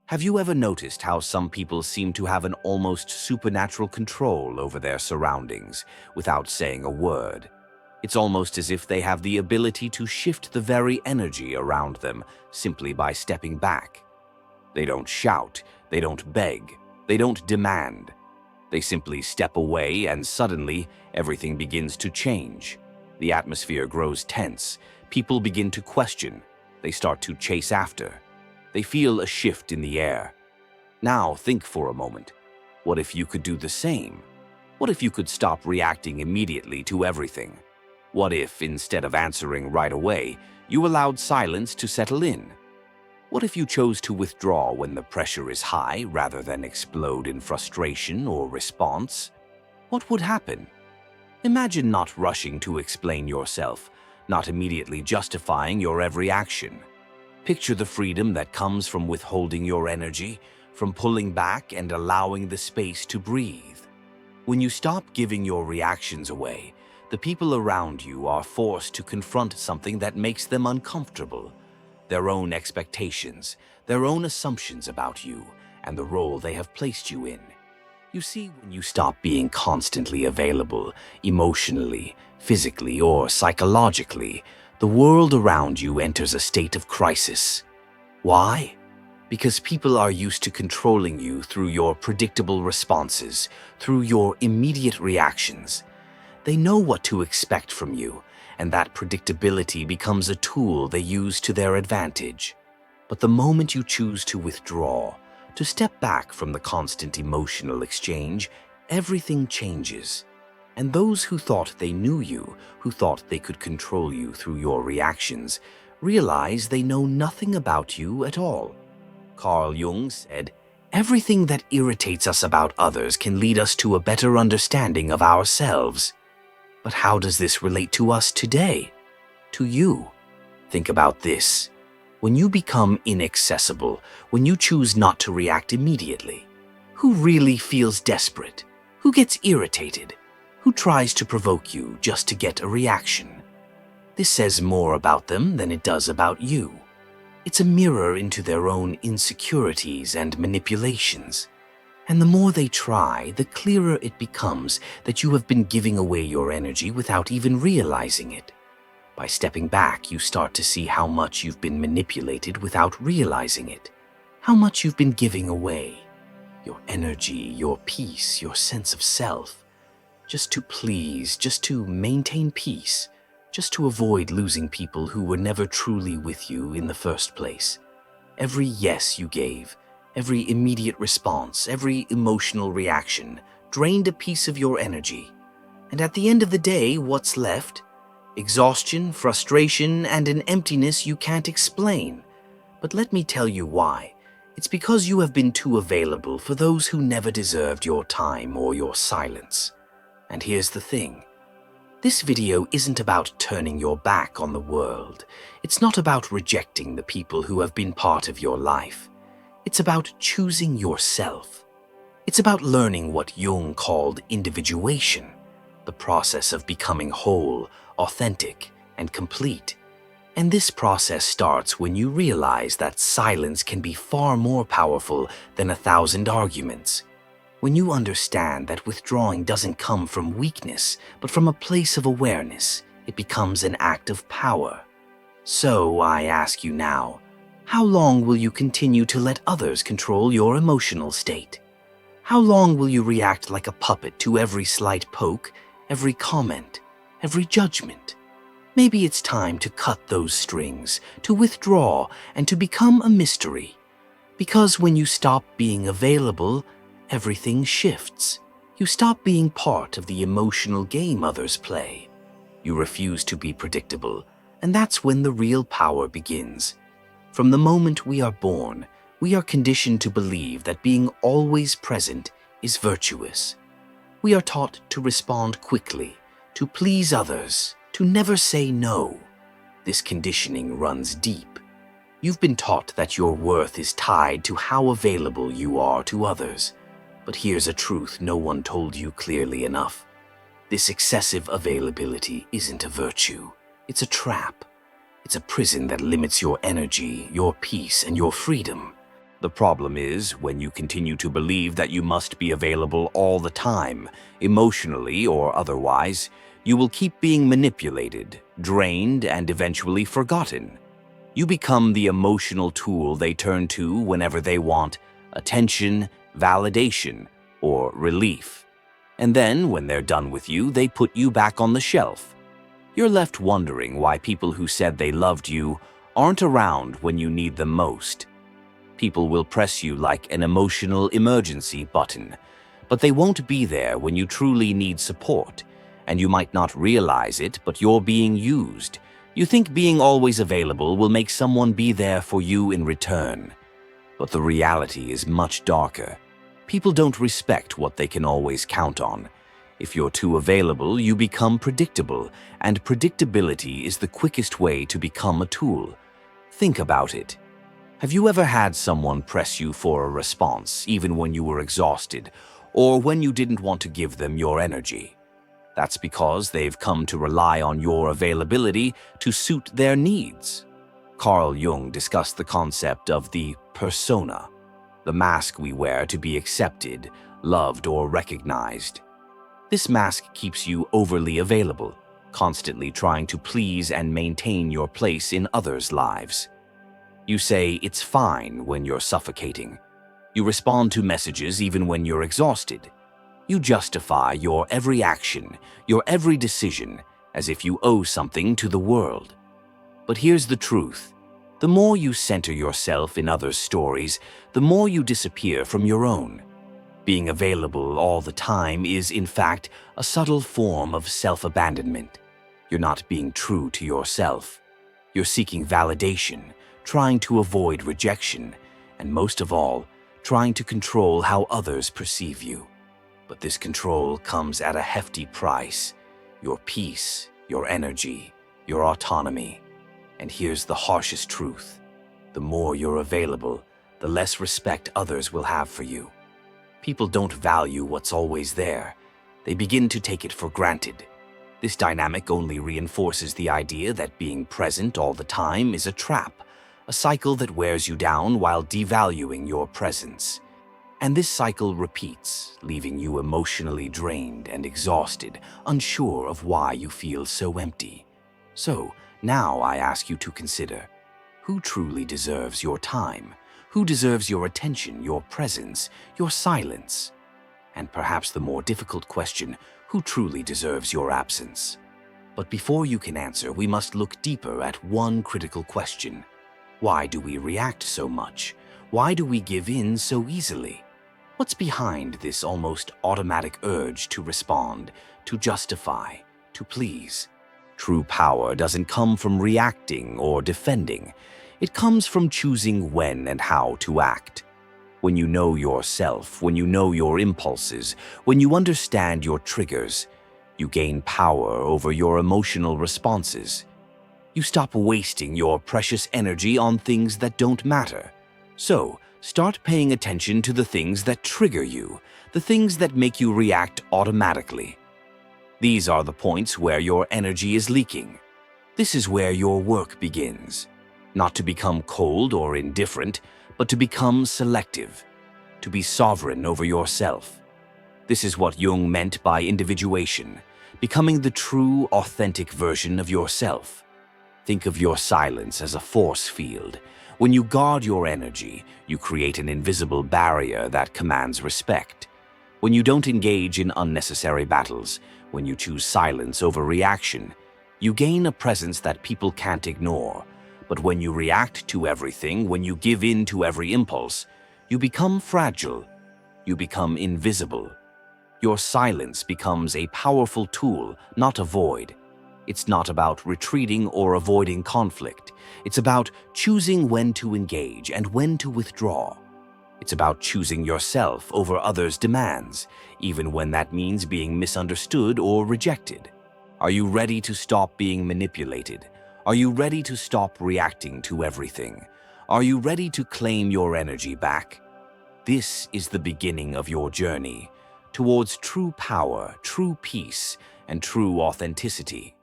Have you ever noticed how some people seem to have an almost supernatural control over their surroundings without saying a word? It's almost as if they have the ability to shift the very energy around them simply by stepping back. They don't shout, they don't beg, they don't demand. They simply step away and suddenly everything begins to change. The atmosphere grows tense, people begin to question, they start to chase after. They feel a shift in the air. Now think for a moment. What if you could do the same? What if you could stop reacting immediately to everything? What if, instead of answering right away, you allowed silence to settle in? What if you chose to withdraw when the pressure is high rather than explode in frustration or response? What would happen? Imagine not rushing to explain yourself, not immediately justifying your every action. Picture the freedom that comes from withholding your energy, from pulling back and allowing the space to breathe. When you stop giving your reactions away, the people around you are forced to confront something that makes them uncomfortable. Their own expectations, their own assumptions about you, and the role they have placed you in. You see, when you stop being constantly available, emotionally, physically, or psychologically, the world around you enters a state of crisis. Why? Because people are used to controlling you through your predictable responses, through your immediate reactions. They know what to expect from you, and that predictability becomes a tool they use to their advantage. But the moment you choose to withdraw, to step back from the constant emotional exchange, everything changes. And those who thought they knew you, who thought they could control you through your reactions, realize they know nothing about you at all. Carl Jung said, "Everything that irritates us about others can lead us to a better understanding of ourselves." But how does this relate to us today? To you? Think about this. When you become inaccessible, when you choose not to react immediately, who really feels desperate? Who gets irritated? Who tries to provoke you just to get a reaction? This says more about them than it does about you. It's a mirror into their own insecurities and manipulations. And the more they try, the clearer it becomes that you have been giving away your energy without even realizing it. By stepping back, you start to see how much you've been manipulated without realizing it, how much you've been giving away. Your energy, your peace, your sense of self. Just to please, just to maintain peace, just to avoid losing people who were never truly with you in the first place. Every yes you gave, every immediate response, every emotional reaction drained a piece of your energy. And at the end of the day, what's left? Exhaustion, frustration, and an emptiness you can't explain. But let me tell you why. It's because you have been too available for those who never deserved your time or your silence. And here's the thing. This video isn't about turning your back on the world. It's not about rejecting the people who have been part of your life. It's about choosing yourself. It's about learning what Jung called individuation, the process of becoming whole, authentic, and complete. And this process starts when you realize that silence can be far more powerful than 1,000 arguments. When you understand that withdrawing doesn't come from weakness, but from a place of awareness, it becomes an act of power. So I ask you now, how long will you continue to let others control your emotional state? How long will you react like a puppet to every slight poke, every comment, every judgment? Maybe it's time to cut those strings, to withdraw, and to become a mystery. Because when you stop being available, everything shifts. You stop being part of the emotional game others play. You refuse to be predictable, and that's when the real power begins. From the moment we are born, we are conditioned to believe that being always present is virtuous. We are taught to respond quickly, to please others, to never say no. This conditioning runs deep. You've been taught that your worth is tied to how available you are to others. But here's a truth no one told you clearly enough. This excessive availability isn't a virtue. It's a trap. It's a prison that limits your energy, your peace, and your freedom. The problem is, when you continue to believe that you must be available all the time, emotionally or otherwise, you will keep being manipulated, drained, and eventually forgotten. You become the emotional tool they turn to whenever they want attention, validation, or relief. And then, when they're done with you, they put you back on the shelf. You're left wondering why people who said they loved you aren't around when you need them most. People will press you like an emotional emergency button, but they won't be there when you truly need support, and you might not realize it, but you're being used. You think being always available will make someone be there for you in return, but the reality is much darker. People don't respect what they can always count on. If you're too available, you become predictable, and predictability is the quickest way to become a tool. Think about it. Have you ever had someone press you for a response, even when you were exhausted, or when you didn't want to give them your energy? That's because they've come to rely on your availability to suit their needs. Carl Jung discussed the concept of the persona, the mask we wear to be accepted, loved, or recognized. This mask keeps you overly available, constantly trying to please and maintain your place in others' lives. You say it's fine when you're suffocating. You respond to messages even when you're exhausted. You justify your every action, your every decision, as if you owe something to the world. But here's the truth. The more you center yourself in others' stories, the more you disappear from your own. Being available all the time is, in fact, a subtle form of self-abandonment. You're not being true to yourself. You're seeking validation, trying to avoid rejection, and most of all, trying to control how others perceive you. But this control comes at a hefty price: your peace, your energy, your autonomy. And here's the harshest truth. The more you're available, the less respect others will have for you. People don't value what's always there. They begin to take it for granted. This dynamic only reinforces the idea that being present all the time is a trap, a cycle that wears you down while devaluing your presence. And this cycle repeats, leaving you emotionally drained and exhausted, unsure of why you feel so empty. So, now I ask you to consider, who truly deserves your time? Who deserves your attention, your presence, your silence? And perhaps the more difficult question, who truly deserves your absence? But before you can answer, we must look deeper at one critical question. Why do we react so much? Why do we give in so easily? What's behind this almost automatic urge to respond, to justify, to please? True power doesn't come from reacting or defending. It comes from choosing when and how to act. When you know yourself, when you know your impulses, when you understand your triggers, you gain power over your emotional responses. You stop wasting your precious energy on things that don't matter. So, start paying attention to the things that trigger you, the things that make you react automatically. These are the points where your energy is leaking. This is where your work begins. Not to become cold or indifferent, but to become selective, to be sovereign over yourself. This is what Jung meant by individuation, becoming the true, authentic version of yourself. Think of your silence as a force field. When you guard your energy, you create an invisible barrier that commands respect. When you don't engage in unnecessary battles, when you choose silence over reaction, you gain a presence that people can't ignore. But when you react to everything, when you give in to every impulse, you become fragile. You become invisible. Your silence becomes a powerful tool, not a void. It's not about retreating or avoiding conflict. It's about choosing when to engage and when to withdraw. It's about choosing yourself over others' demands, even when that means being misunderstood or rejected. Are you ready to stop being manipulated? Are you ready to stop reacting to everything? Are you ready to claim your energy back? This is the beginning of your journey towards true power, true peace, and true authenticity.